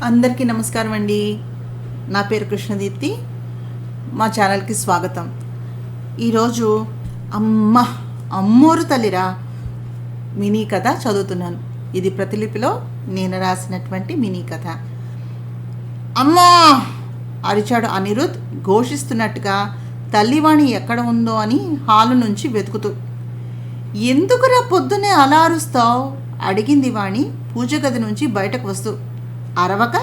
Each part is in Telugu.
అందరికీ నమస్కారం అండి. నా పేరు కృష్ణదీప్తి. మా ఛానల్కి స్వాగతం. ఈరోజు అమ్మోరు తల్లిరా మినీ కథ చదువుతున్నాను. ఇది ప్రతిలిపిలో నేను రాసినటువంటి మినీ కథ. అమ్మా అరిచాడు అనిరుద్ ఘోషిస్తున్నట్టుగా తల్లివాణి ఎక్కడ ఉందో అని హాలు నుంచి వెతుకుతూ. ఎందుకురా పొద్దునే అలా అరుస్తావు అడిగింది వాణి పూజ గది నుంచి బయటకు వస్తూ. అరవక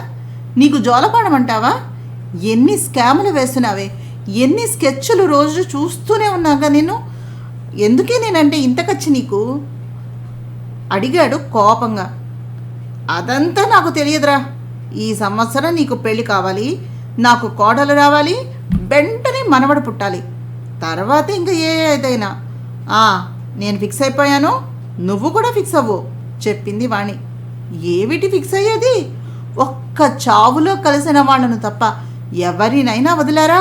నీకు జోలపాడమంటావా? ఎన్ని స్కాములు వేస్తున్నావే, ఎన్ని స్కెచ్లు రోజు చూస్తూనే ఉన్నాగా నేను. ఎందుకే నేనంటే ఇంతకచ్చి నీకు అడిగాడు కోపంగా. అదంతా నాకు తెలియదురా. ఈ సంవత్సరం నీకు పెళ్ళి కావాలి, నాకు కోడలు రావాలి, వెంటనే మనవడు పుట్టాలి, తర్వాత ఇంకా ఏదైనా. నేను ఫిక్స్ అయిపోయాను, నువ్వు కూడా ఫిక్స్ అవ్వు చెప్పింది వాణి. ఏమిటి ఫిక్స్ అయ్యేది? ఒక్క చావులో కలిసిన వాళ్ళను తప్ప ఎవరినైనా వదిలారా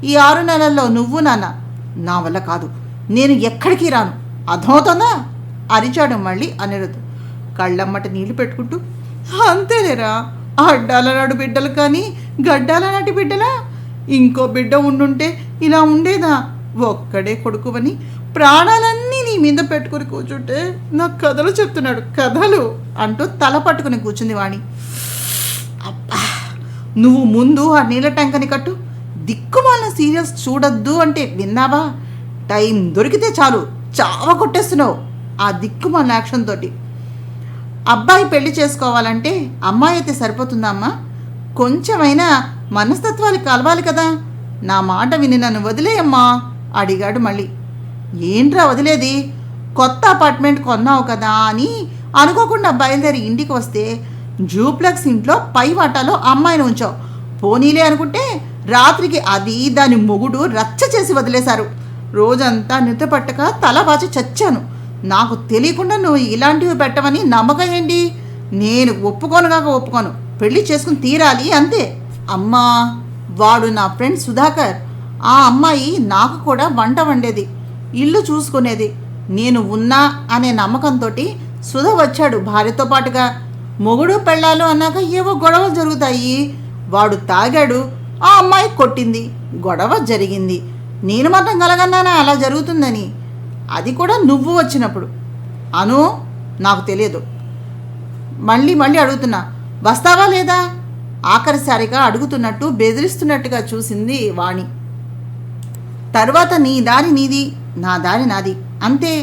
ఈ 6 నెలల్లో నువ్వు నాన్న? నా వల్ల కాదు, నేను ఎక్కడికి రాను, అర్థమవుతుందా అరిచాడు మళ్ళీ అనిరుద్ కళ్ళమ్మట నీళ్లు పెట్టుకుంటూ. అంతేలేరా, అడ్డాల నాడు బిడ్డలు కానీ గడ్డాల నాటి బిడ్డలా? ఇంకో బిడ్డ ఉండుంటే ఇలా ఉండేదా? ఒక్కడే కొడుకువని ప్రాణాలన్నీ నీ మీద పెట్టుకుని కూర్చుంటే నాకు కథలు చెప్తున్నాడు, కథలు అంటూ తల పట్టుకుని కూర్చుంది వాణి. అబ్బా, నువ్వు ముందు ఆ నీళ్ళ ట్యాంకని కట్టు. దిక్కుమాలిన సీరియల్స్ చూడొద్దు అంటే విన్నావా? టైం దొరికితే చాలు చావ కొట్టేస్తున్నావు ఆ దిక్కుమాలిన యాక్షన్ తోటి. అబ్బాయి పెళ్లి చేసుకోవాలంటే అమ్మాయి అయితే సరిపోతుందమ్మా? కొంచెమైనా మనస్తత్వాలు కలవాలి కదా. నా మాట విని నన్ను వదిలేయమ్మా అడిగాడు మళ్ళీ. ఏంట్రా వదిలేది? కొత్త అపార్ట్మెంట్ కొన్నావు కదా అని అనుకోకుండా బయలుదేరి ఇంటికి వస్తే జూప్లెక్స్ ఇంట్లో పై వాటాలో అమ్మాయిని ఉంచావు. పోనీలే అనుకుంటే రాత్రికి అది దాని మొగుడు రచ్చ చేసి వదిలేశారు. రోజంతా నిద్ర పట్టక తల వాచి చచ్చాను. నాకు తెలియకుండా నువ్వు ఇలాంటివి పెట్టవని నమ్మకం ఏంటి? నేను ఒప్పుకోను, పెళ్లి చేసుకుని తీరాలి అంతే. అమ్మా, వాడు నా ఫ్రెండ్ సుధాకర్. ఆ అమ్మాయి నాకు కూడా వంట వండేది, ఇల్లు చూసుకునేది. నేను ఉన్నా అనే నమ్మకంతో సుధ వచ్చాడు భార్యతో పాటుగా. మొగుడు పెళ్ళాలు అన్నాక ఏవో గొడవలు జరుగుతాయి. వాడు తాగాడు, ఆ అమ్మాయి కొట్టింది, గొడవ జరిగింది. నేను మాత్రం కలగన్నానా అలా జరుగుతుందని? అది కూడా నువ్వు వచ్చినప్పుడు. అను, నాకు తెలియదు. మళ్ళీ అడుగుతున్నా, వస్తావా లేదా? ఆఖరిసారిగా అడుగుతున్నట్టు బెదిరిస్తున్నట్టుగా చూసింది వాణి. తర్వాత నీ దారి నీది, నా దారి నాది, అంతే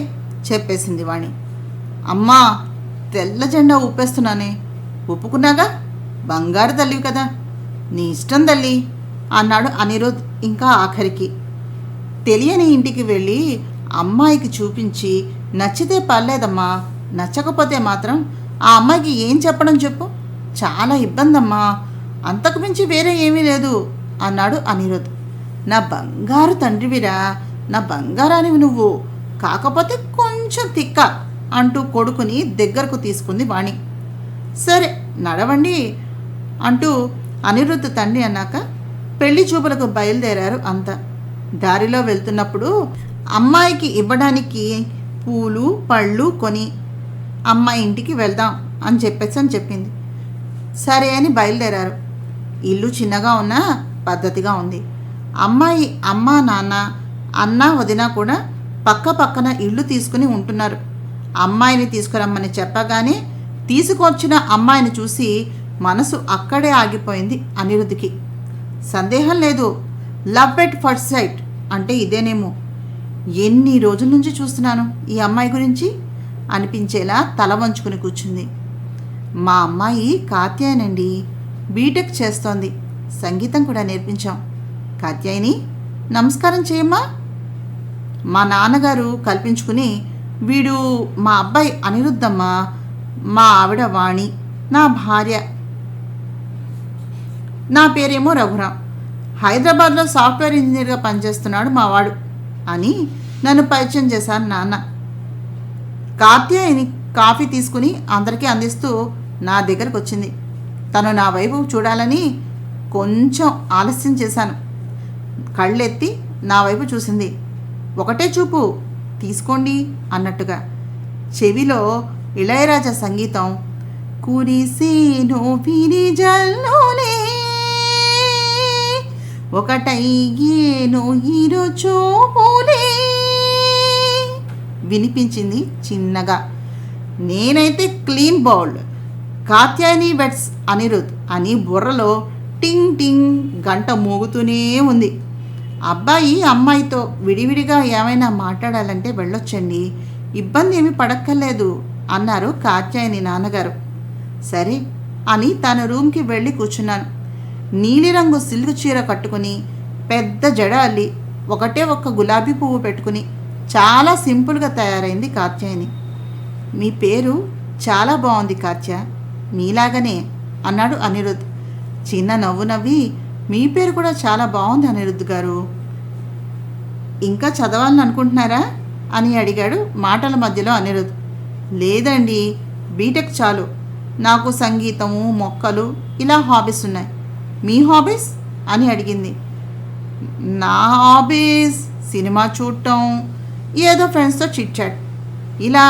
చెప్పేసింది వాణి. అమ్మా, తెల్ల జెండా ఊపేస్తున్నానే. ఒప్పుకున్నాగా, బంగారు తల్లివి కదా, నీ ఇష్టం తల్లి అన్నాడు అనిరుద్. ఇంకా ఆఖరికి తెలియని ఇంటికి వెళ్ళి అమ్మాయికి చూపించి నచ్చితే పర్లేదమ్మా, నచ్చకపోతే మాత్రం ఆ అమ్మాయికి ఏం చెప్పడం చెప్పు? చాలా ఇబ్బందమ్మా, అంతకుమించి వేరే ఏమీ లేదు అన్నాడు అనిరుద్. నా బంగారు తండ్రివిరా, నా బంగారానివి నువ్వు, కాకపోతే కొంచెం తిక్క అంటూ కొడుకుని దగ్గరకు తీసుకుంది వాణి. సరే నడవండి అంటూ అనిరుద్ తండ్రి అన్నాక పెళ్లి చూపులకు బయలుదేరారు అంతా. దారిలో వెళ్తున్నప్పుడు అమ్మాయికి ఇవ్వడానికి పూలు పళ్ళు కొని అమ్మాయి ఇంటికి వెళ్దాం అని చెప్పింది. సరే అని బయలుదేరారు. ఇల్లు చిన్నగా ఉన్నా పద్ధతిగా ఉంది. అమ్మాయి అమ్మ నాన్న అన్న వదిన కూడా పక్కన ఇల్లు తీసుకుని ఉంటున్నారు. అమ్మాయిని తీసుకురమ్మని చెప్పగానే తీసుకొచ్చిన అమ్మాయిని చూసి మనసు అక్కడే ఆగిపోయింది అనిరుద్ధికి. సందేహం లేదు, లవ్ ఎట్ ఫస్ట్ సైట్ అంటే ఇదేనేమో. ఎన్ని రోజుల నుంచి చూస్తున్నాను ఈ అమ్మాయి గురించి అనిపించేలా తల వంచుకుని కూర్చుంది. మా అమ్మాయి కాత్యాయనండి, బీటెక్ చేస్తోంది, సంగీతం కూడా నేర్పించాం. కాత్యాయని, నమస్కారం చేయమ్మా. మా నాన్నగారు కల్పించుకుని, వీడు మా అబ్బాయి అనిరుద్దమ్మ, మా ఆవిడ వాణి, నా భార్య. నా పేరేమో రఘురాం, హైదరాబాద్లో సాఫ్ట్వేర్ ఇంజనీర్గా పనిచేస్తున్నాడు మావాడు అని నన్ను పరిచయం చేశారు నాన్న. కాత్యాయని కాఫీ తీసుకుని అందరికీ అందిస్తూ నా దగ్గరకు వచ్చింది. తను నా వైపు చూడాలని కొంచెం ఆలస్యం చేశాను. కళ్ళెత్తి నా వైపు చూసింది. ఒకటే చూపు, తీసుకోండి అన్నట్టుగా. చెవిలో ఇళయరాజా సంగీతం, కురిసేను విరిజల్లులే ఒకటయ్యేను ఇరుచూపులే వినిపించింది చిన్నగా. నేనైతే clean bowled. Katyayani vets Anirudh అని బుర్రలో టింగ్ టింగ్ గంట మోగుతూనే ఉంది. అబ్బాయి అమ్మాయితో విడివిడిగా ఏమైనా మాట్లాడాలంటే వెళ్ళొచ్చండి, ఇబ్బంది ఏమి పడక్కర్లేదు అన్నారు కాత్యాయని నాన్నగారు. సరే అని తన రూమ్కి వెళ్ళి కూర్చున్నాను. నీలిరంగు సిల్క్ చీర కట్టుకుని పెద్ద జడ అల్లి ఒకటే ఒక్క గులాబీ పువ్వు పెట్టుకుని చాలా సింపుల్గా తయారైంది కాత్యాయని. మీ పేరు చాలా బాగుంది కాత్య, మీలాగనే అన్నాడు అనిరుద్. చిన్న నవ్వు నవ్వి మీ పేరు కూడా చాలా బాగుంది అనిరుద్ గారు, ఇంకా చదవాలని అనుకుంటున్నారా అని అడిగాడు మాటల మధ్యలో అనిరుద్. లేదండి, బీటెక్ చాలు, నాకు సంగీతము మొక్కలు ఇలా హాబీస్ ఉన్నాయి. మీ హాబీస్ అని అడిగింది. నా హాబీస్ సినిమా చూడటం, ఏదో ఫ్రెండ్స్తో చిట్ చాట్, ఇలా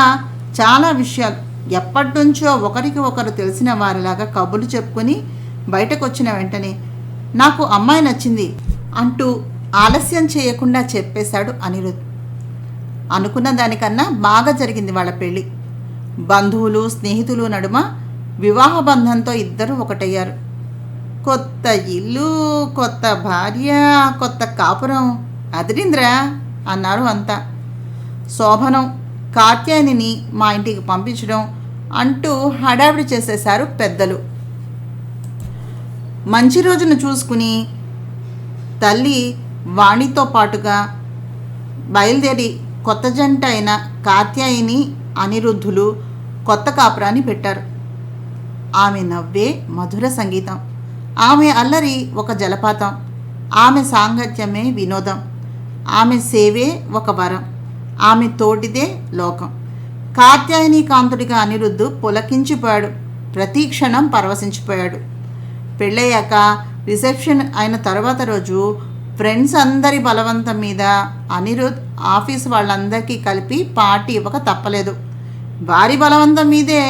చాలా విషయాలు. ఎప్పటి నుంచో ఒకరికి ఒకరు తెలిసిన వారిలాగా కబుర్లు చెప్పుకొని బయటకు వచ్చిన వెంటనే నాకు అమ్మాయి నచ్చింది అంటూ ఆలస్యం చేయకుండా చెప్పేశాడు అనిరుద్. అనుకున్న దానికన్నా బాగా జరిగింది వాళ్ళ పెళ్ళి. బంధువులు స్నేహితులు నడుమ వివాహ బంధంతో ఇద్దరు ఒకటయ్యారు. కొత్త ఇల్లు, కొత్త భార్య, కొత్త కాపురం, అదిరింద్రా అన్నారు అంతా. శోభనం కాత్యాయనిని మా ఇంటికి పంపించడం అంటూ హడావిడి చేసేశారు పెద్దలు. మంచి రోజును చూసుకుని తల్లి వాణితో పాటుగా బయలుదేరి కొత్త జంట అయిన కాత్యాయని అనిరుద్ధులు కొత్త కాపురాన్ని పెట్టారు. ఆమె నవ్వే మధుర సంగీతం, ఆమె అల్లరి ఒక జలపాతం, ఆమె సాంగత్యమే వినోదం, ఆమె సేవే ఒక వరం, ఆమె తోటిదే లోకం. కాత్యాయని కాంతుడిగా అనిరుద్ధు పులకించిపోయాడు, ప్రతి క్షణం పరవశించిపోయాడు. పెళ్ళయ్యాక రిసెప్షన్ అయిన తర్వాత రోజు ఫ్రెండ్స్ అందరి బలవంతం మీద అనిరుద్ ఆఫీస్ వాళ్ళందరికీ కలిపి పార్టీ ఇవ్వక తప్పలేదు. వారి బలవంతం మీదే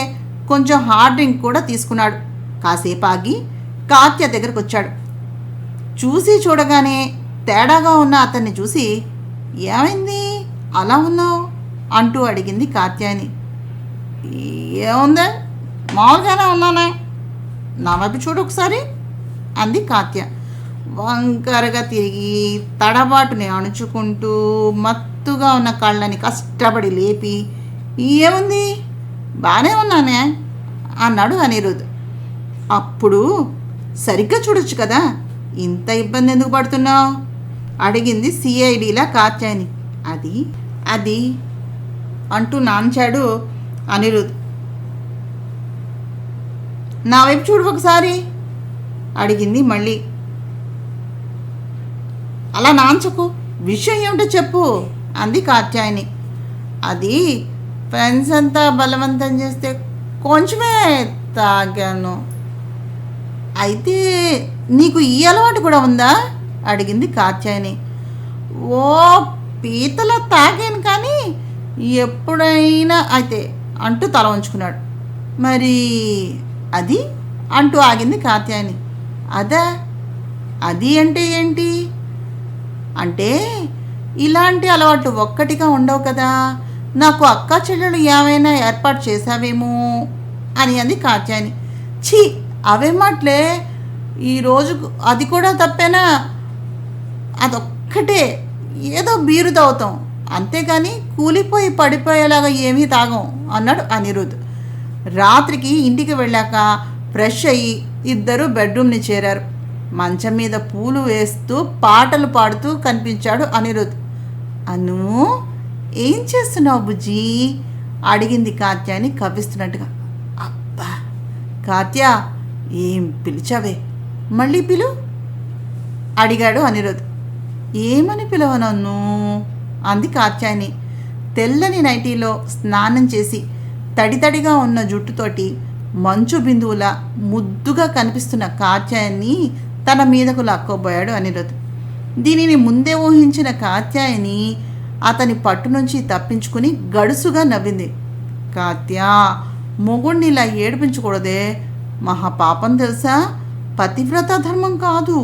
కొంచెం హార్డ్ డ్రింక్ కూడా తీసుకున్నాడు. కాసేపు ఆగి కాత్య దగ్గరకు వచ్చాడు. చూసి చూడగానే తేడాగా ఉన్న అతన్ని చూసి ఏమైంది అలా ఉన్నావు అంటూ అడిగింది కాత్యాయని. ఏముందే, మామూలుగానే ఉన్నానే, నా వైపు చూడు ఒకసారి అంది కాత్య. వంకరగా తిరిగి తడబాటుని అణుచుకుంటూ మత్తుగా ఉన్న కళ్ళని కష్టపడి లేపి ఏముంది బాగానే ఉన్నానే అన్నాడు అనిరుద్. అప్పుడు సరిగ్గా చూడొచ్చు కదా, ఇంత ఇబ్బంది ఎందుకు పడుతున్నావు అడిగింది సిఐడిలా కాత్యాయని. అది అది అంటూ నాంచాడు అనిరుద్. నా వైపు చూడు ఒకసారి అడిగింది మళ్ళీ. అలా నాంచకు, విషయం ఏమిటో చెప్పు అంది కాత్యాయని. అది ఫ్రెండ్స్ అంతా బలవంతం చేస్తే కొంచెమే తాగాను. అయితే నీకు ఈ అలవాటు కూడా ఉందా అడిగింది కాత్యాయని. ఓ పీతలో తాగాను కానీ ఎప్పుడైనా అయితే అంటూ తల ఉంచుకున్నాడు. మరి అది అంటూ ఆగింది కాత్యాయని. అదా, అది అంటే ఏంటి అంటే ఇలాంటి అలవాట్లు ఒక్కటిగా ఉండవు కదా, నాకు అక్క చెల్లెలు ఏమైనా ఏర్పాటు చేశావేమో అని అంది కాత్యాయని. ఛీ అవే మాటలే, ఈరోజు అది కూడా తప్పేనా, అదొక్కటే ఏదో బీరు తాగుతాం అంతేగాని కూలిపోయి పడిపోయేలాగా ఏమీ తాగం అన్నాడు అనిరుద్. రాత్రికి ఇంటికి వెళ్ళాక ఫ్రెష్ అయ్యి ఇద్దరు బెడ్రూమ్ని చేరారు. మంచం మీద పూలు వేస్తూ పాటలు పాడుతూ కనిపించాడు అనిరుద్. అను ఏం చేస్తున్నావు బుజ్జి అడిగింది కాత్యాని కవ్విస్తున్నట్టుగా. అబ్బా కాత్య, ఏం పిలిచావే, మళ్ళీ పిలు అడిగాడు అనిరుద్. ఏమని పిలవనన్ను అంది కాత్యాని. తెల్లని నైటీలో స్నానం చేసి తడితడిగా ఉన్న జుట్టుతోటి మంచు బిందువుల ముద్దుగా కనిపిస్తున్న కాత్యాయని తన మీదకు లాక్కోబోయాడు అనిరుద్. దీనిని ముందే ఊహించిన కాత్యాయని అతని పట్టు నుంచి తప్పించుకుని గడుసుగా నవ్వింది. కాత్య, మొగుడిని ఇలా ఏడిపించకూడదే, మహాపాపం తెలుసా, పతివ్రత ధర్మం కాదు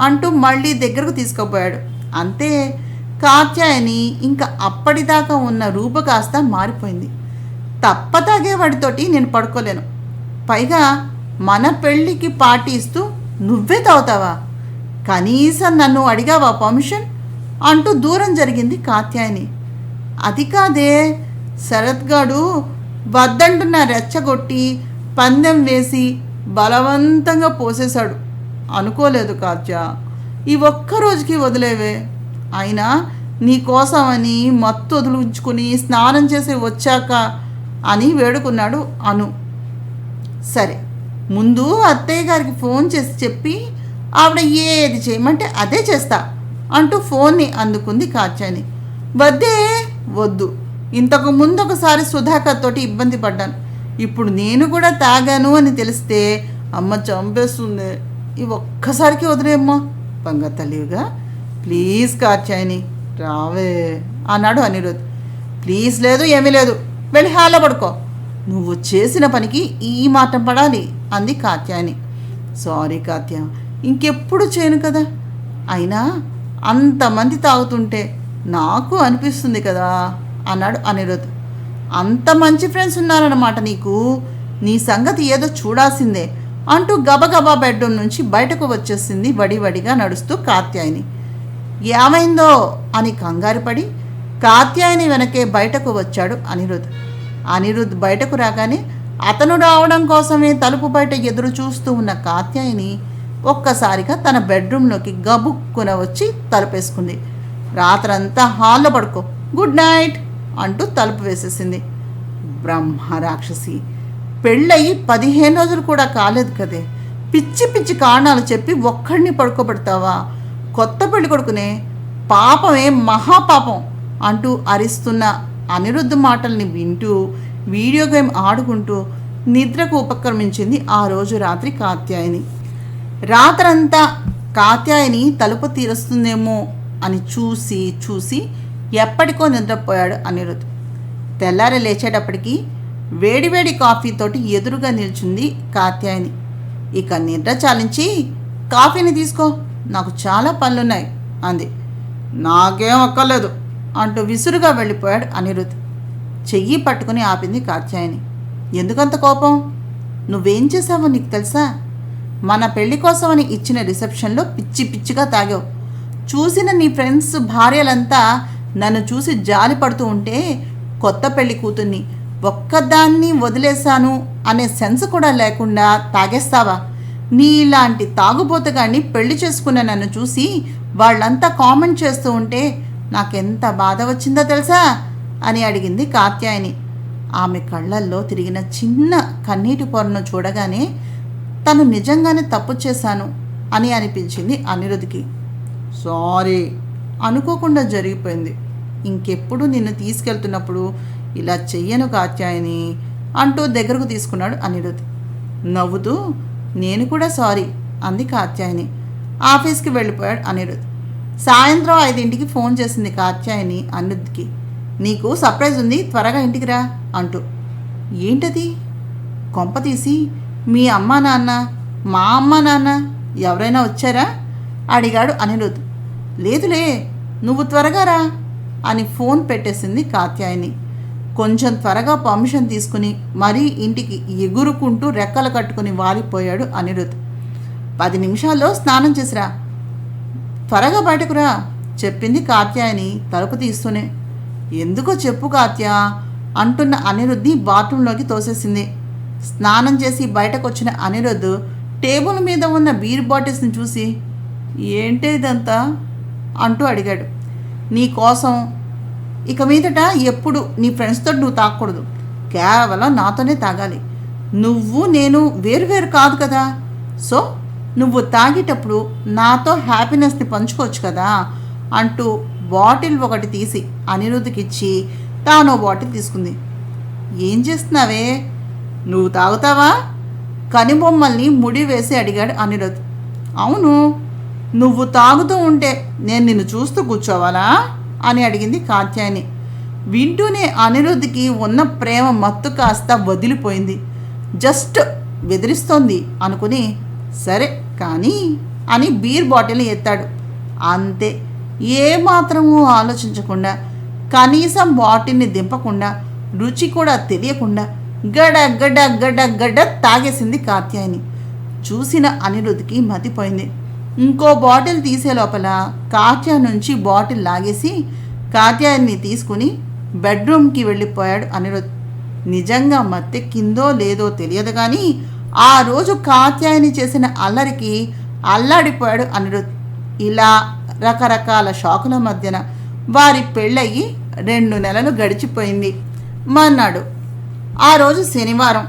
అంటూ మళ్ళీ దగ్గరకు తీసుకుపోయాడు. అంతే, కాత్యాయని ఇంకా అప్పటిదాకా ఉన్న రూప కాస్త మారిపోయింది. తప్పతాగేవాడితోటి నేను పడుకోలేను, పైగా మన పెళ్ళికి పార్టీ ఇస్తూ నువ్వే తాగుతావా, కనీసం నన్ను అడిగావా పర్మిషన్ అంటూ దూరం జరిగింది కాత్యాయని. అది కాదే, శరత్గాడు వద్దంటున్న రెచ్చగొట్టి పందెం వేసి బలవంతంగా పోసేశాడు. అనుకోలేదు కాత్య, ఈ ఒక్కరోజుకి వదిలేవే, అయినా నీకోసమని మత్తు వదిలించుకుని స్నానం చేసి వచ్చాక అని వేడుకున్నాడు అను. సరే, ముందు అత్తయ్య గారికి ఫోన్ చేసి చెప్పి ఆవిడ ఏది చేయమంటే అదే చేస్తా అంటూ ఫోన్ని అందుకుంది కాత్యాయని. వద్దే, వద్దు, ఇంతకు ముందు ఒకసారి సుధాకర్ తోటి ఇబ్బంది పడ్డాను, ఇప్పుడు నేను కూడా తాగాను అని తెలిస్తే అమ్మ చంపేస్తుంది. ఈ ఒక్కసారికి వదిలేమ్మా, బంగారు తల్లిగా, ప్లీజ్ కాత్యాయని రావే అన్నాడు అనిరుద్. ప్లీజ్ లేదు, ఏమీ లేదు, వెళ్ళి హాల్లో పడుకో, నువ్వు చేసిన పనికి ఈ మాటం పడాలి అంది కాత్యాయని. సారీ కాత్య, ఇంకెప్పుడు చేయను కదా, అయినా అంతమంది తాగుతుంటే నాకు అనిపిస్తుంది కదా అన్నాడు అనిరుద్. అంత మంచి ఫ్రెండ్స్ ఉన్నారన్నమాట నీకు, నీ సంగతి ఏదో చూడాల్సిందే అంటూ గబగబా బెడ్రూమ్ నుంచి బయటకు వచ్చేసింది వడివడిగా నడుస్తూ కాత్యాయని. ఏమైందో అని కంగారు పడి కాత్యాయని వెనకే బయటకు వచ్చాడు అనిరుద్. అనిరుద్ బయటకు రాగానే అతను రావడం కోసమే తలుపు బయట ఎదురు చూస్తూ ఉన్న కాత్యాయని ఒక్కసారిగా తన బెడ్రూమ్లోకి గబుక్కున వచ్చి తలుపేసుకుంది. రాత్రంతా హాల్లో పడుకో, గుడ్ నైట్ అంటూ తలుపు వేసేసింది. బ్రహ్మ రాక్షసి, పెళ్ళయి 15 రోజులు కూడా కాలేదు కదే, పిచ్చి పిచ్చి కారణాలు చెప్పి ఒక్కడిని పడుకోబెడతావా, కొత్త పెళ్లి కొడుకునే, పాపమే మహాపాపం అంటూ అరిస్తున్న అనిరుద్ధ్ మాటల్ని వింటూ వీడియో గేమ్ ఆడుకుంటూ నిద్రకు ఉపక్రమించింది ఆ రోజు రాత్రి కాత్యాయని. రాత్రంతా కాత్యాయని తలుపు తీరుస్తుందేమో అని చూసి చూసి ఎప్పటికో నిద్రపోయాడు అనిరుద్. తెల్లారి లేచేటప్పటికి వేడివేడి కాఫీతోటి ఎదురుగా నిల్చుంది కాత్యాయని. ఇక నిద్ర చాలించి కాఫీని తీసుకో, నాకు చాలా పనులున్నాయి అంది. నాకేం అక్కర్లేదు అంటూ విసురుగా వెళ్ళిపోయాడు అనిరుద్. చెయ్యి పట్టుకుని ఆపింది కాత్యాయని. ఎందుకంత కోపం, నువ్వేం చేసావో నీకు తెలుసా, మన పెళ్లి కోసమని ఇచ్చిన రిసెప్షన్లో పిచ్చి పిచ్చిగా తాగావు. చూసిన నీ ఫ్రెండ్స్ భార్యలంతా నన్ను చూసి జాలి పడుతూ ఉంటే కొత్త పెళ్లి కూతుర్ని ఒక్కదాన్ని వదిలేశాను అనే సెన్స్ కూడా లేకుండా తాగేస్తావా? నీలాంటి తాగుబోతుగాన్ని పెళ్లి చేసుకున్న నన్ను చూసి వాళ్ళంతా కామెంట్ చేస్తూ ఉంటే నాకెంత బాధ వచ్చిందో తెలుసా అని అడిగింది కాత్యాయని. ఆమె కళ్ళల్లో తిరిగిన చిన్న కన్నీటి పొరను చూడగానే తను నిజంగానే తప్పు చేశాను అని అనిపించింది అనిరుద్కి. సారీ, అనుకోకుండా జరిగిపోయింది, ఇంకెప్పుడు నిన్ను తీసుకెళ్తున్నప్పుడు ఇలా చెయ్యను కాత్యాయని అంటూ దగ్గరకు తీసుకున్నాడు అనిరుద్. నవ్వుతూ నేను కూడా సారీ అంది కాత్యాయని. ఆఫీస్కి వెళ్ళిపోయాడు అనిరుద్. సాయంత్రం 5ంటికి ఫోన్ చేసింది కాత్యాయని అనిరుద్కి. నీకు సర్ప్రైజ్ ఉంది, త్వరగా ఇంటికి రా అంటూ. ఏంటది? కొంపతీసి మీ అమ్మా నాన్న, మా అమ్మా నాన్న ఎవరైనా వచ్చారా అడిగాడు అనిరుద్. లేదులే, నువ్వు త్వరగా రా అని ఫోన్ పెట్టేసింది కాత్యాయని. కొంచెం త్వరగా పర్మిషన్ తీసుకుని మరీ ఇంటికి ఎగురుకుంటూ రెక్కలు కట్టుకుని వాలిపోయాడు అనిరుద్. 10 నిమిషాల్లో స్నానం చేసిరా, త్వరగా బయటకు రా చెప్పింది కాత్యాయని తలుపు తీస్తూనే. ఎందుకో చెప్పు కాత్య అంటున్న అనిరుద్ని బాత్రూంలోకి తోసేసింది. స్నానం చేసి బయటకు వచ్చిన అనిరుద్ టేబుల్ మీద ఉన్న బీర్ బాటిల్స్ని చూసి ఏంటే ఇదంతా అంటూ అడిగాడు. నీ కోసం ఇక మీదట ఎప్పుడు నీ ఫ్రెండ్స్తో నువ్వు తాగకూడదు, కేవలం నాతోనే తాగాలి. నువ్వు నేను వేరువేరు కాదు కదా, సో నువ్వు తాగేటప్పుడు నాతో హ్యాపీనెస్ని పంచుకోవచ్చు కదా అంటూ బాటిల్ ఒకటి తీసి అనిరుద్కి ఇచ్చి తాను బాటిల్ తీసుకుంది. ఏం చేస్తున్నావే, నువ్వు తాగుతావా కనిబొమ్మల్ని ముడి వేసి అడిగాడు అనిరుద్. అవును, నువ్వు తాగుతూ ఉంటే నేను నిన్ను చూస్తూ కూర్చోవాలా అని అడిగింది కాత్యాయని. వింటూనే అనిరుద్ధ్కి ఉన్న ప్రేమ మత్తు కాస్త వదిలిపోయింది. జస్ట్ బెదిరిస్తోంది అనుకుని సరే కానీ అని బీర్ బాటిల్ని ఎత్తాడు. అంతే, ఏమాత్రమూ ఆలోచించకుండా, కనీసం బాటిల్ని దింపకుండా, రుచి కూడా తెలియకుండా గడ గడ గడ గడ తాగేసింది కాత్యాయని. చూసిన అనిరుద్ధ్కి మతిపోయింది. ఇంకో బాటిల్ తీసే లోపల కాత్యాయని నుంచి బాటిల్ లాగేసి కాత్యాయన్ని తీసుకుని బెడ్రూమ్కి వెళ్ళిపోయాడు అనిరుద్ధ్. నిజంగా మత్తెక్కిందో లేదో తెలియదు కానీ ఆ రోజు కాత్యాయని చేసిన అల్లరికి అల్లాడిపోయాడు అనిరుద్ధ్. ఇలా రకరకాల షాకుల మధ్యన వారి పెళ్ళయి 2 నెలలు గడిచిపోయింది. మన్నాడు, ఆ రోజు శనివారం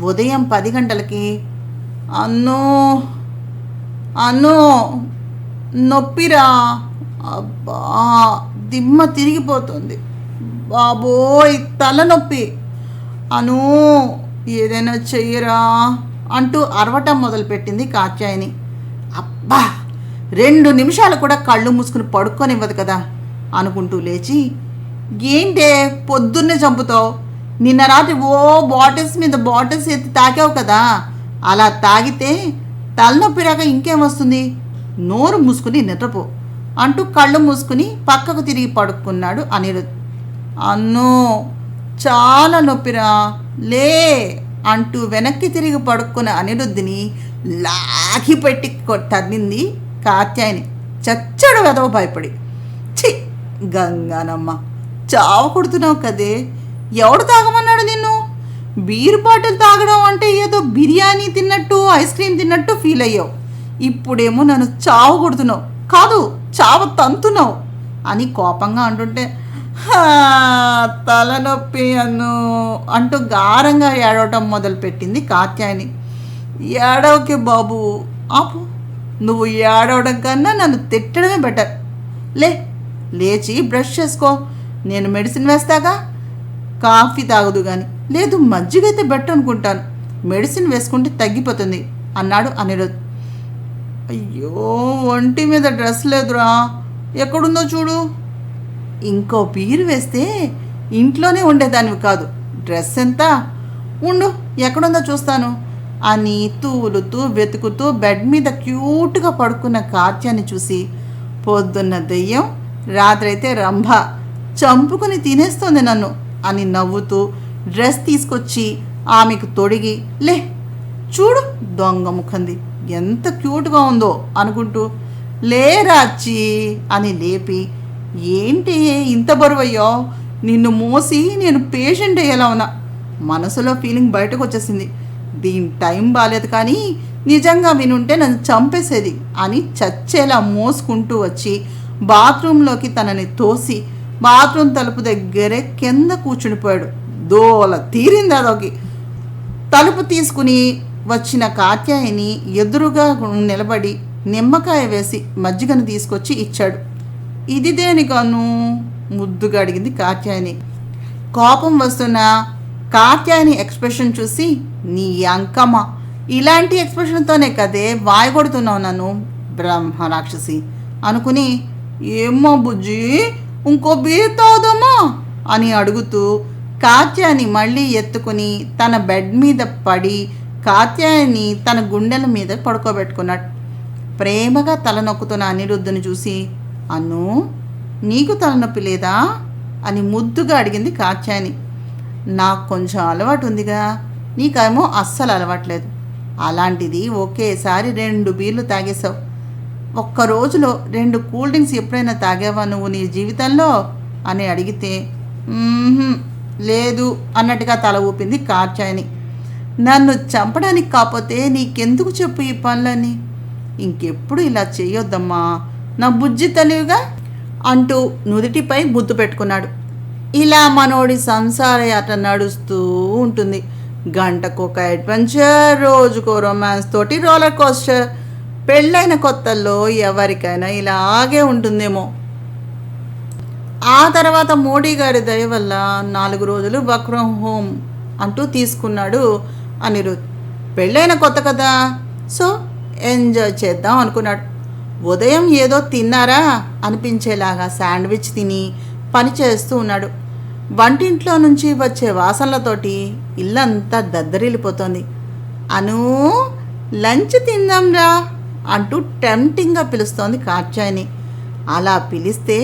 ఉదయం 10 గంటలకి అన్నో నొప్పిరా, అబ్బా దిమ్మ తిరిగిపోతుంది, బాబోయ్ తలనొప్పి, అను ఏదైనా చెయ్యరా అంటూ అరవటం మొదలుపెట్టింది కాత్యాయని. అబ్బా 2 నిమిషాలు కూడా కళ్ళు మూసుకుని పడుకోనివ్వదు కదా అనుకుంటూ లేచి, ఏంటే పొద్దున్నే చంపుతావు, నిన్న రాత్రి బాటిల్స్ మీద బాటిల్స్ ఎత్తి తాగావు కదా, అలా తాగితే తలనొప్పి రాక ఇంకేం వస్తుంది, నోరు మూసుకుని నిద్రపో అంటూ కళ్ళు మూసుకుని పక్కకు తిరిగి పడుకున్నాడు అనిరుద్ధ్. అన్నో చాలా నొప్పిరా, లే అంటూ వెనక్కి తిరిగి పడుకున్న అనిరుద్ధిని లాగి పెట్టి తన్నింది కాత్యాయని. చచ్చాడు వెదవ భయపడి. ఛీ గంగానమ్మ, చావ కొడుతున్నావు కదే, ఎవడు తాగమన్నాడు నిన్ను? బీర్ బాటిల్ తాగడం అంటే ఏదో బిర్యానీ తిన్నట్టు ఐస్ క్రీమ్ తిన్నట్టు ఫీల్ అయ్యావు, ఇప్పుడేమో నన్ను చావ కొడుతున్నావు, కాదు చావ తంతున్నావు అని కోపంగా అంటుంటే తలనొప్పి అన్ను అంటూ గారంగా ఏడవటం మొదలుపెట్టింది కాత్యాయని. ఏడవకే బాబు, ఆపు, నువ్వు ఏడవడం కన్నా నన్ను తిట్టడమే బెటర్. లేచి బ్రష్ చేసుకో, నేను మెడిసిన్ వేస్తాగా, కాఫీ తాగదు కానీ, లేదు మజ్జిగైతే బెటర్ అనుకుంటాను, మెడిసిన్ వేసుకుంటే తగ్గిపోతుంది అన్నాడు అనిరుద్ధ్. అయ్యో ఒంటి మీద డ్రెస్ లేదురా, ఎక్కడుందో చూడు, ఇంకో బీరు వేస్తే ఇంట్లోనే ఉండేదానివి కాదు, డ్రెస్ ఎంత, ఉండు ఎక్కడుందో చూస్తాను అని తూలుతూ వెతుకుతూ బెడ్ మీద క్యూట్గా పడుకున్న కాత్యాన్ని చూసి, పొద్దున్న దెయ్యం రాత్రైతే రంభ చంపుకుని తినేస్తుంది నన్ను అని నవ్వుతూ డ్రెస్ తీసుకొచ్చి ఆమెకు తొడిగి, లే చూడు దొంగ ముఖంది ఎంత క్యూట్గా ఉందో అనుకుంటూ, లేరాచి అని లేపి, ఏంటి ఇంత బరువయ్యో, నిన్ను మోసి నేను పేషెంట్ అయ్యేలా ఉన్నా, మనసులో ఫీలింగ్ బయటకు వచ్చేసింది, దీని టైం బాలేదు కానీ నిజంగా వినుంటే నన్ను చంపేసేది అని చచ్చేలా మోసుకుంటూ వచ్చి బాత్రూంలోకి తనని తోసి బాత్రూమ్ తలుపు దగ్గరే కింద కూర్చునిపోయాడు. దోల తీరింది అదొకి. తలుపు తీసుకుని వచ్చిన కాత్యాయని ఎదురుగా నిలబడి నిమ్మకాయ వేసి మజ్జిగను తీసుకొచ్చి ఇచ్చాడు. ఇది దేనికను ముద్దుగా అడిగింది కాత్యాయని. కోపం వస్తున్న కాత్యాయని ఎక్స్ప్రెషన్ చూసి, నీ అంకమ్మ ఇలాంటి ఎక్స్ప్రెషన్తోనే కదే వాయగొడుతున్నావు నన్ను బ్రహ్మ రాక్షసి అనుకుని, ఏమ్మా బుజ్జి ఇంకో బీర్ తాగుదామా అని అడుగుతూ కాత్యాయని మళ్ళీ ఎత్తుకుని తన బెడ్ మీద పడి కాత్యాయని తన గుండెల మీద పడుకోబెట్టుకున్నాడు. ప్రేమగా తలనొక్కుతున్న అనిరుద్ధుని చూసి, అన్ను నీకు తలనొప్పి లేదా అని ముద్దుగా అడిగింది కాత్యాయని. నాకు కొంచెం అలవాటు ఉందిగా, నీకేమో అస్సలు అలవాట్లేదు, అలాంటిది ఒకేసారి 2 బీర్లు తాగేశావు, ఒక్క రోజులో 2 కూల్ డ్రింక్స్ ఎప్పుడైనా తాగావా నువ్వు నీ జీవితంలో అని అడిగితే, లేదు అన్నట్టుగా తల ఊపింది కాత్యాయని. నన్ను చంపడానికి కాకపోతే నీకెందుకు చెప్పు ఈ పనులని, ఇంకెప్పుడు ఇలా చేయొద్దమ్మా నా బుజ్జి తెలివిగా అంటూ నుదిటిపై ముద్దు పెట్టుకున్నాడు. ఇలా మనోడి సంసార యాత్ర నడుస్తూ ఉంటుంది. గంటకొక అడ్వెంచర్, రోజుకో రొమాన్స్ తోటి రోలర్ కోస్టర్. పెళ్ళైన కొత్తల్లో ఎవరికైనా ఇలాగే ఉంటుందేమో. ఆ తర్వాత మోడీ గారి దయ వల్ల 4 రోజులు వర్క్ ఫ్రమ్ హోమ్ అంటూ తీసుకున్నాడు అనిరుద్ధ్. పెళ్ళైన కొత్త కదా, సో ఎంజాయ్ చేద్దాం అనుకున్నాడు. ఉదయం ఏదో తిన్నారా అనిపించేలాగా శాండ్విచ్ తిని పని చేస్తూ ఉన్నాడు. వంటింట్లో నుంచి వచ్చే వాసనలతోటి ఇల్లంతా దద్దరిల్లిపోతోంది. అను, లంచ్ తిందాంరా అంటూ టెంప్టింగ్గా పిలుస్తోంది కాత్యాయని. అలా పిలిస్తే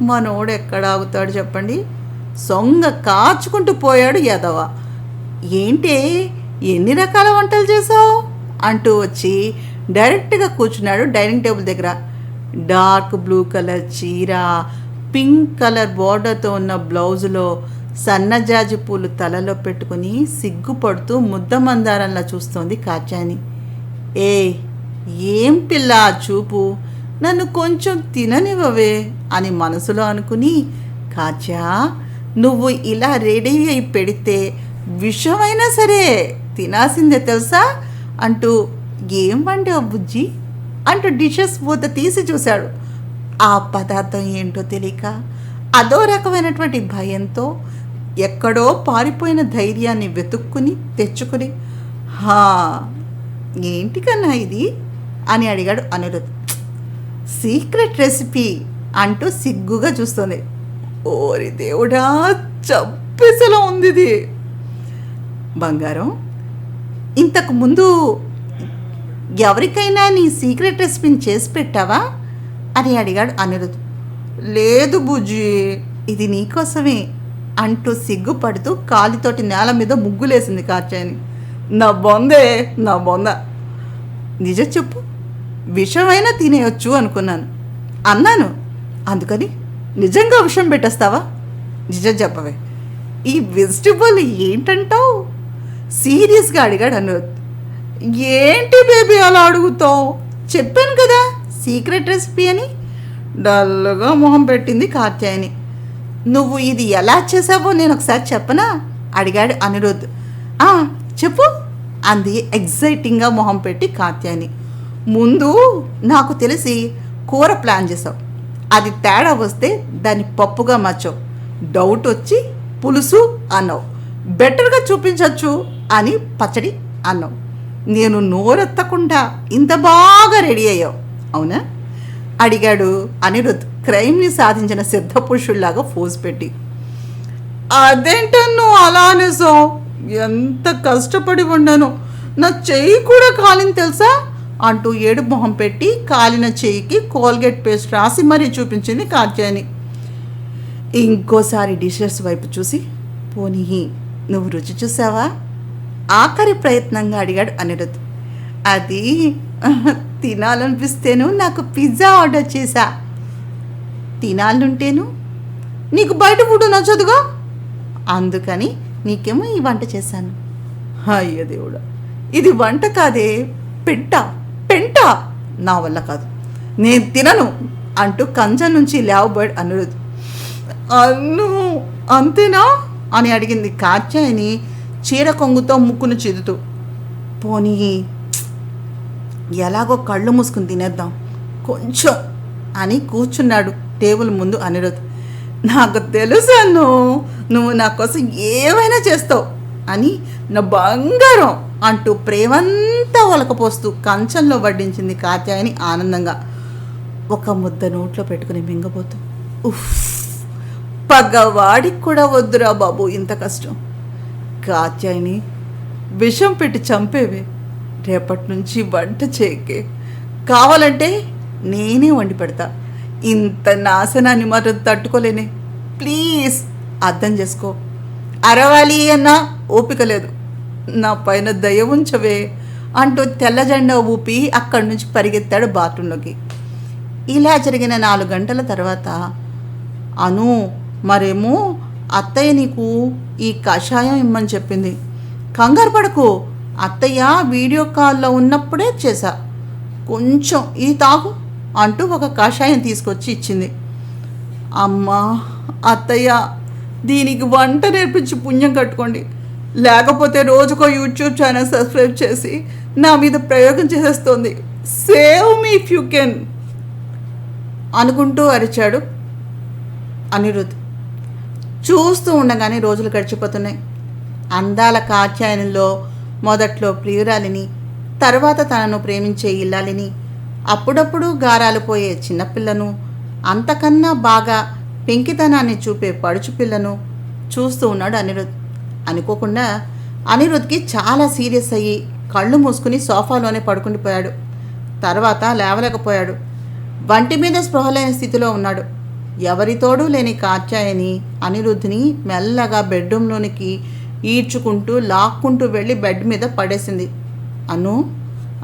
మనోడు ఎక్కడ ఆగుతాడు చెప్పండి? సొంగ కాచుకుంటూ పోయాడు యదవ. ఏంటే, ఎన్ని రకాల వంటలు చేసావు అంటూ వచ్చి డైరెక్ట్గా కూర్చున్నాడు డైనింగ్ టేబుల్ దగ్గర. డార్క్ బ్లూ కలర్ చీర, పింక్ కలర్ బోర్డర్తో ఉన్న బ్లౌజులో సన్నజాజి పూలు తలలో పెట్టుకుని సిగ్గుపడుతూ ముద్ద మందారంలా చూస్తోంది కాత్యాయని. ఏ, ఏం పిల్ల చూపు, నన్ను కొంచెం తిననివ్వవే అని మనసులో అనుకుని, కాత్యా, నువ్వు ఇలా రెడీ అయి పెడితే విషమైనా సరే తినాల్సిందే తెలుసా అంటూ, ఏం వండావు బుజ్జి అంటూ డిషెస్ మూత తీసి చూశాడు. ఆ పదార్థం ఏంటో తెలియక అదో రకమైనటువంటి భయంతో ఎక్కడో పారిపోయిన ధైర్యాన్ని వెతుక్కుని తెచ్చుకుని, ఏంటి కన్నా ఇది అని అడిగాడు అనిరుద్. సీక్రెట్ రెసిపీ అంటూ సిగ్గుగా చూస్తుంది. ఓరి దేవుడా, చంపేసలా ఉంది ఇది. బంగారం, ఇంతకు ముందు ఎవరికైనా నీ సీక్రెట్ రెసిపీని చేసి పెట్టావా అని అడిగాడు అనిరుద్. లేదు బుజ్జి, ఇది నీకోసమే అంటూ సిగ్గుపడుతూ కాలితోటి నేల మీద ముగ్గులేసింది కాత్యాయని. నా బొందే, నా బొంద. నిజం చెప్పు, విషమైనా తినేయొచ్చు అనుకున్నాను అన్నాను, అందుకని నిజంగా విషం పెట్టేస్తావా? నిజం చెప్పవే, ఈ వెజిటబుల్ ఏంటంటావు సీరియస్గా అడిగాడు అనిరుద్. ఏంటి బేబీ అలా అడుగుతావు, చెప్పాను కదా సీక్రెట్ రెసిపీ అని. డల్గా మొహం పెట్టింది కాత్యాయని. నువ్వు ఇది ఎలా చేసావో నేను ఒకసారి చెప్పనా అడిగాడు అనిరుద్. చెప్పు అంది ఎగ్జైటింగ్గా మొహం పెట్టి కాత్యాయని. ముందు నాకు తెలిసి కూర ప్లాన్ చేసావు, అది తేడా వస్తే దాన్ని పప్పుగా మార్చావు, డౌట్ వచ్చి పులుసు అన్నావు, బెటర్గా చూపించవచ్చు అని పచ్చడి అన్నావు. నేను నోరెత్తకుండా ఇంత బాగా రెడీ అయ్యావు అవునా అడిగాడు అనిరుద్ క్రైమ్ని సాధించిన సిద్ధపురుషుల్లాగా ఫోజ్ పెట్టి. అదేంటో అలా అనేసావు, ఎంత కష్టపడి ఉన్నాను, నా చెయ్యి కూడా కాలింది తెలుసా అంటూ ఏడు మొహం పెట్టి కాలిన చెయ్యికి కోల్గేట్ పేస్ట్ రాసి మరీ చూపించింది కాత్యాయని. ఇంకోసారి డిషెస్ వైపు చూసి, పోనీ నువ్వు రుచి చూసావా ఆఖరి ప్రయత్నంగా అడిగాడు అనిరుద్. అది తినాలనిపిస్తేను నాకు పిజ్జా ఆర్డర్ చేశా. తినాలంటేను నీకు బయట ఫుడ్ నచ్చదుగా, అందుకని నీకేమో ఈ వంట చేశాను. అయ్యో దేవుడా, ఇది వంట కాదే, పెంట పెంట, నా వల్ల కాదు, నేను తినను అంటూ కంచం నుంచి లేవబోయాడు అనిరుద్. అన్ను అంతేనా అని అడిగింది కాత్యాయని చీర కొంగుతో ముక్కును చిదుతూ. పోనీ ఎలాగో కళ్ళు మూసుకుని తినేద్దాం కొంచెం అని కూర్చున్నాడు టేబుల్ ముందు అనిరుద్. నాకు తెలుసు నువ్వు నా కోసం ఏమైనా చేస్తావు అని, నా బంగారం అంటూ ప్రేమంతా ఒలకపోస్తూ కంచంలో వడ్డించింది కాత్యాయని ఆనందంగా. ఒక ముద్ద నోట్లో పెట్టుకుని మింగబోతూ, ఉఫ్, పగవాడికి కూడా వద్దురా బాబు ఇంత కష్టం. కాత్యాయని, విషం పెట్టి చంపేవే, రేపటి నుంచి వంట చేయకే, కావాలంటే నేనే వండి పెడతా, ఇంత నాశనాన్ని మాత్రం తట్టుకోలేనే, ప్లీజ్ అర్థం చేసుకో. అరవాలి అన్నా ఓపిక లేదు, నా పైన దయ ఉంచవే అంటూ తెల్ల జెండా ఊపి అక్కడి నుంచి పరిగెత్తాడు బాత్రూంలోకి. ఇలా జరిగిన 4 గంటల తర్వాత, అను మరేమో అత్తయ్య నీకు ఈ కషాయం ఇమ్మని చెప్పింది, కంగారు పడకు, అత్తయ్య వీడియో కాల్లో ఉన్నప్పుడే చేశా, కొంచెం ఇది తాగు అంటూ ఒక కషాయం తీసుకొచ్చి ఇచ్చింది. అమ్మా అత్తయ్య, దీనికి వంట నేర్పించి పుణ్యం కట్టుకోండి, లేకపోతే రోజుకో యూట్యూబ్ ఛానల్ సబ్స్క్రైబ్ చేసి నా మీద ప్రయోగం చేసేస్తోంది, save me if you can అనుకుంటూ అరిచాడు అనిరుద్. చూస్తూ ఉండగానే రోజులు గడిచిపోతున్నాయి. అందాల కాత్యాయనిలో మొదట్లో ప్రియురాలిని, తర్వాత తనను ప్రేమించే ఇల్లాలిని, అప్పుడప్పుడు గారాలు పోయే చిన్నపిల్లను, అంతకన్నా బాగా పెంకితనాన్ని చూపే పడుచు పిల్లను, చూస్తూ ఉన్నాడు అనిరుద్. అనుకోకుండా అనిరుద్కి చాలా సీరియస్ అయ్యి కళ్ళు మూసుకుని సోఫాలోనే పడుకుండిపోయాడు. తర్వాత లేవలేకపోయాడు. వంటి మీద స్పృహ లేని స్థితిలో ఉన్నాడు. ఎవరితోడూ లేని కాత్యాయని అనిరుద్ధిని మెల్లగా బెడ్రూమ్లోనికి ఈడ్చుకుంటూ లాక్కుంటూ వెళ్ళి బెడ్ మీద పడేసింది. అను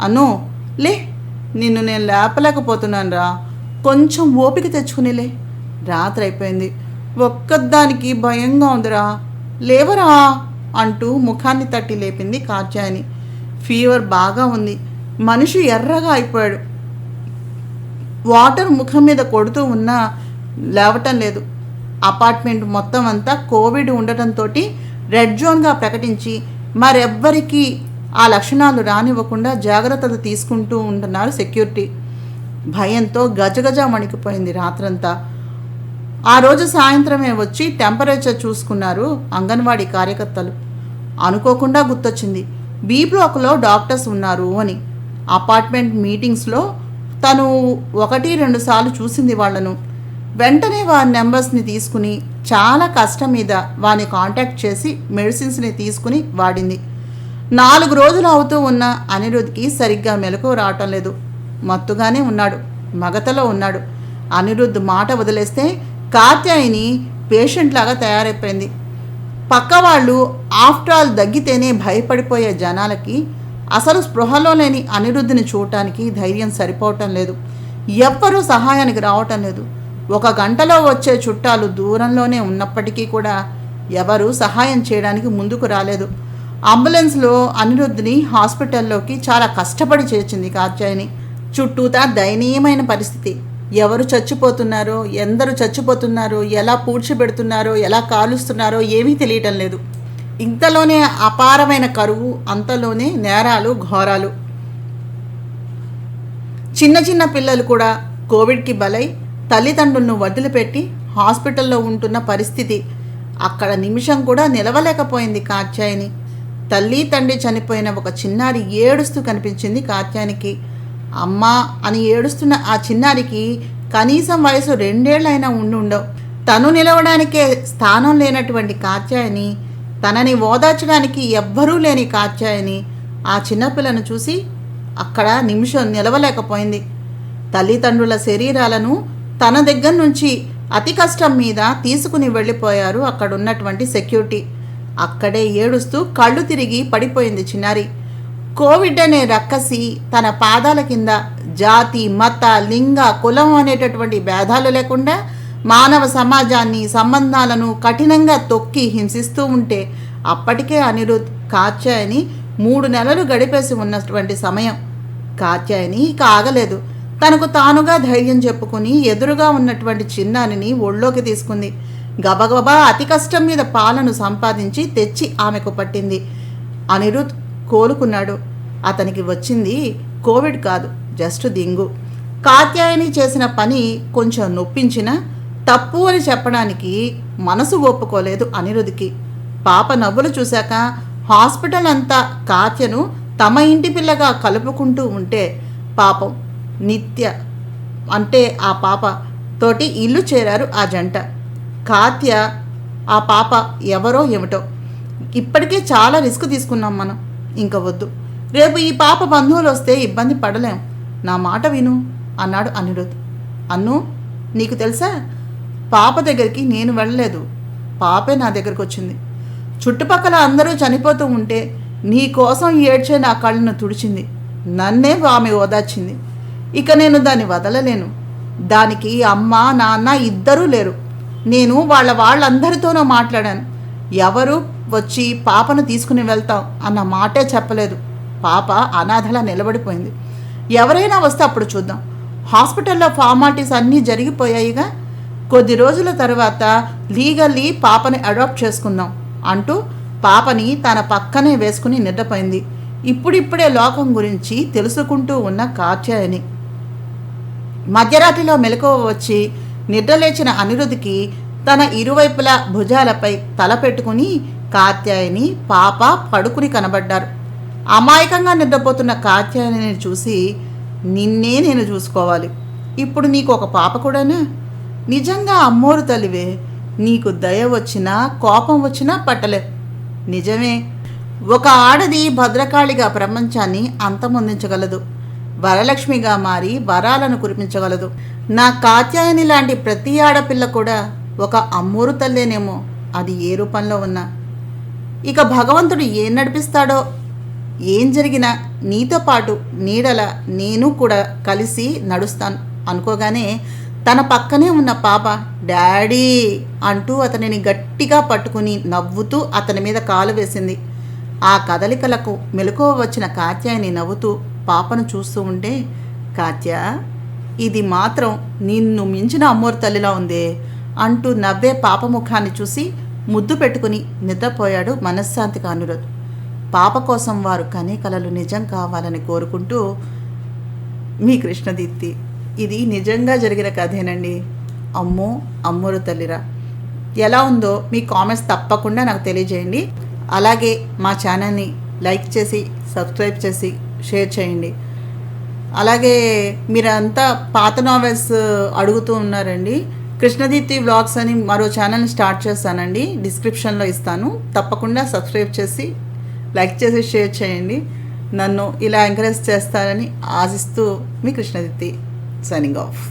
అను లే, నిన్ను నేను లేపలేకపోతున్నాను రా, కొంచెం ఓపిక తెచ్చుకునిలే, రాత్రి అయిపోయింది, ఒక్కదానికి భయంగా ఉందిరా, లేవరా అంటూ ముఖాన్ని తట్టి లేపింది కాత్యాయని. ఫీవర్ బాగా ఉంది, మనిషి ఎర్రగా అయిపోయాడు. వాటర్ ముఖం మీద కొడుతూ ఉన్నా లేవటం లేదు. అపార్ట్మెంట్ మొత్తం అంతా కోవిడ్ ఉండటంతో రెడ్ జోన్గా ప్రకటించి మరెవ్వరికీ ఆ లక్షణాలు రానివ్వకుండా జాగ్రత్తలు తీసుకుంటూ ఉంటున్నారు సెక్యూరిటీ. భయంతో గజగజ వణికిపోయింది రాత్రంతా. ఆ రోజు సాయంత్రమే వచ్చి టెంపరేచర్ చూసుకున్నారు అంగన్వాడీ కార్యకర్తలు. అనుకోకుండా గుర్తొచ్చింది బి బ్లాక్లో డాక్టర్స్ ఉన్నారు అని. అపార్ట్మెంట్ మీటింగ్స్లో తను 1-2 సార్లు చూసింది వాళ్లను. వెంటనే వారి నెంబర్స్ని తీసుకుని చాలా కష్టం మీద వారిని కాంటాక్ట్ చేసి మెడిసిన్స్ని తీసుకుని వాడింది. 4 రోజులు అవుతూ ఉన్న అనిరుద్కి సరిగ్గా మెలకువ రావటం లేదు. మత్తుగానే ఉన్నాడు, మగతలో ఉన్నాడు. అనిరుద్ మాట వదిలేస్తే కాత్యాయని పేషెంట్ లాగా తయారైపోయింది. పక్క వాళ్ళు ఆఫ్టర్ ఆల్ దగ్గితేనే భయపడిపోయే జనాలకి అసలు స్పృహలో లేని అనిరుద్ధిని చూడటానికి ధైర్యం సరిపోవటం లేదు. ఎవ్వరూ సహాయానికి రావటం లేదు. 1 గంటలో వచ్చే చుట్టాలు దూరంలోనే ఉన్నప్పటికీ కూడా ఎవరూ సహాయం చేయడానికి ముందుకు రాలేదు. అంబులెన్స్లో అనిరుద్ధిని హాస్పిటల్లోకి చాలా కష్టపడి చేర్చింది కాత్యాయని. చుట్టూతా దయనీయమైన పరిస్థితి. ఎవరు చచ్చిపోతున్నారో, ఎందరు చచ్చిపోతున్నారో, ఎలా పూడ్చిపెడుతున్నారో, ఎలా కాలుస్తున్నారో ఏమీ తెలియటం లేదు. ఇంతలోనే అపారమైన కరువు, అంతలోనే నేరాలు, ఘోరాలు. చిన్న చిన్న పిల్లలు కూడా కోవిడ్కి బలై తల్లిదండ్రులను వదిలిపెట్టి హాస్పిటల్లో ఉంటున్న పరిస్థితి. అక్కడ నిమిషం కూడా నిలవలేకపోయింది కాత్యాయని. తల్లి తండ్రి చనిపోయిన ఒక చిన్నారి ఏడుస్తూ కనిపించింది కాత్యాయనికి. అమ్మా అని ఏడుస్తున్న ఆ చిన్నారికి కనీసం వయసు 2 ఏళ్లైనా ఉండవు. తను నిలవడానికే స్థానం లేనటువంటి కాత్యాయని, తనని ఓదార్చడానికి ఎవ్వరూ లేని కాత్యాయని ఆ చిన్నపిల్లను చూసి అక్కడ నిమిషం నిలవలేకపోయింది. తల్లిదండ్రుల శరీరాలను తన దగ్గర నుంచి అతి కష్టం మీద తీసుకుని వెళ్ళిపోయారు అక్కడున్నటువంటి సెక్యూరిటీ. అక్కడే ఏడుస్తూ కళ్ళు తిరిగి పడిపోయింది చిన్నారి. కోవిడ్ అనే రక్కసి తన పాదాల కింద జాతి, మత, లింగ, కులం అనేటటువంటి భేదాలు లేకుండా మానవ సమాజాన్ని, సంబంధాలను కఠినంగా తొక్కి హింసిస్తూ ఉంటే అప్పటికే అనిరుద్ కాత్యాయని 3 నెలలు గడిపేసి ఉన్నటువంటి సమయం. కాత్యాయని ఇక ఆగలేదు. తనకు తానుగా ధైర్యం చెప్పుకుని ఎదురుగా ఉన్నటువంటి చిన్నారిని ఒళ్ళోకి తీసుకుంది. గబగబా అతి కష్టం మీద పాలను సంపాదించి తెచ్చి ఆమెకు పట్టింది. అనిరుద్ కోలుకున్నాడు. అతనికి వచ్చింది కోవిడ్ కాదు, జస్ట్ దింగు. కాత్యాయని చేసిన పని కొంచెం నొప్పించినా తప్పు అని చెప్పడానికి మనసు ఒప్పుకోలేదు అనిరుద్కి. పాప నవ్వులు చూశాక హాస్పిటల్ అంతా కాత్యను తమ ఇంటి పిల్లగా కలుపుకుంటూ ఉంటే పాపం నిత్య అంటే ఆ పాప తోటి ఇల్లు చేరారు ఆ జంట. కాత్య ఆ పాప ఎవరో ఏమిటో. ఇప్పటికే చాలా రిస్క్ తీసుకున్నాం మనం, ఇంక వద్దు. రేపు ఈ పాప బంధువులు వస్తే ఇబ్బంది పడలేం, నా మాట విను అన్నాడు అనిరుద్. అన్ను, నీకు తెలుసా, పాప దగ్గరికి నేను వెళ్ళలేదు, పాపే నా దగ్గరకు వచ్చింది. చుట్టుపక్కల అందరూ చనిపోతూ ఉంటే నీ కోసం ఏడ్చే నా కళ్ళను తుడిచింది, నన్నే ఆమె ఓదార్చింది. ఇక నేను దాన్ని వదలలేను. దానికి అమ్మ, నాన్న ఇద్దరూ లేరు. నేను వాళ్ళందరితోనూ మాట్లాడాను. ఎవరు వచ్చి పాపను తీసుకుని వెళ్తాం అన్న మాటే చెప్పలేదు. పాప అనాథలా నిలబడిపోయింది. ఎవరైనా వస్తే అప్పుడు చూద్దాం. హాస్పిటల్లో ఫార్మాలిటీస్ అన్నీ జరిగిపోయాయిగా. కొద్ది రోజుల తర్వాత లీగల్లీ పాపని అడాప్ట్ చేసుకుందాం అంటూ పాపని తన పక్కనే వేసుకుని నిద్రపోయింది. ఇప్పుడిప్పుడే లోకం గురించి తెలుసుకుంటూ ఉన్న కాత్యాయని. మధ్యరాత్రిలో మెలకువ వచ్చి నిద్రలేచిన అనిరుద్కి తన ఇరువైపులా భుజాలపై తల పెట్టుకుని కాత్యాయని, పాప పడుకుని కనబడ్డారు. అమాయకంగా నిద్రపోతున్న కాత్యాయని చూసి, నిన్నే నేను చూసుకోవాలి, ఇప్పుడు నీకు ఒక పాప కూడానా? నిజంగా అమ్మోరు తల్లివే, నీకు దయ వచ్చినా కోపం వచ్చినా పట్టలేవు. నిజమే, ఒక ఆడది భద్రకాళిగా ప్రపంచాన్ని అంతమొందించగలదు, వరలక్ష్మిగా మారి వరాలను కురిపించగలదు. నా కాత్యాయని లాంటి ప్రతి ఆడపిల్ల కూడా ఒక అమ్మోరు తల్లేనేమో, అది ఏ రూపంలో ఉన్నా. ఇక భగవంతుడు ఏం నడిపిస్తాడో. ఏం జరిగినా నీతో పాటు నీడల నేను కూడా కలిసి నడుస్తాను అనుకోగానే తన పక్కనే ఉన్న పాప డాడీ అంటూ అతనిని గట్టిగా పట్టుకుని నవ్వుతూ అతని మీద కాలు వేసింది. ఆ కదలికలకు మెలకువ వచ్చిన కాత్యాయని నవ్వుతూ పాపను చూస్తూ ఉంటే, కాత్య, ఇది మాత్రం నిన్ను మించిన అమ్మోరు తల్లిలా ఉందే అంటూ నవ్వే పాప ముఖాన్ని చూసి ముద్దు పెట్టుకుని నిద్రపోయాడు మనశ్శాంతిగా అనిరుద్. పాప కోసం వారు కనే కలలు నిజం కావాలని కోరుకుంటూ, మీ కృష్ణదీప్తి. ఇది నిజంగా జరిగిన కథేనండి. అమ్మో అమ్మోరు తల్లిరా. ఎలా ఉందో మీ కామెంట్స్ తప్పకుండా నాకు తెలియజేయండి. అలాగే మా ఛానల్ని లైక్ చేసి సబ్స్క్రైబ్ చేసి షేర్ చేయండి. అలాగే మీరంతా పాత నావెల్స్ అడుగుతూ ఉన్నారండి. కృష్ణదీప్తి వ్లాగ్స్ అని మరో ఛానల్ని స్టార్ట్ చేస్తానండి, డిస్క్రిప్షన్లో ఇస్తాను. తప్పకుండా సబ్స్క్రైబ్ చేసి లైక్ చేసి షేర్ చేయండి. నన్ను ఇలా ఎంకరేజ్ చేస్తారని ఆశిస్తూ మీ కృష్ణదీప్తి సైనింగ్ ఆఫ్.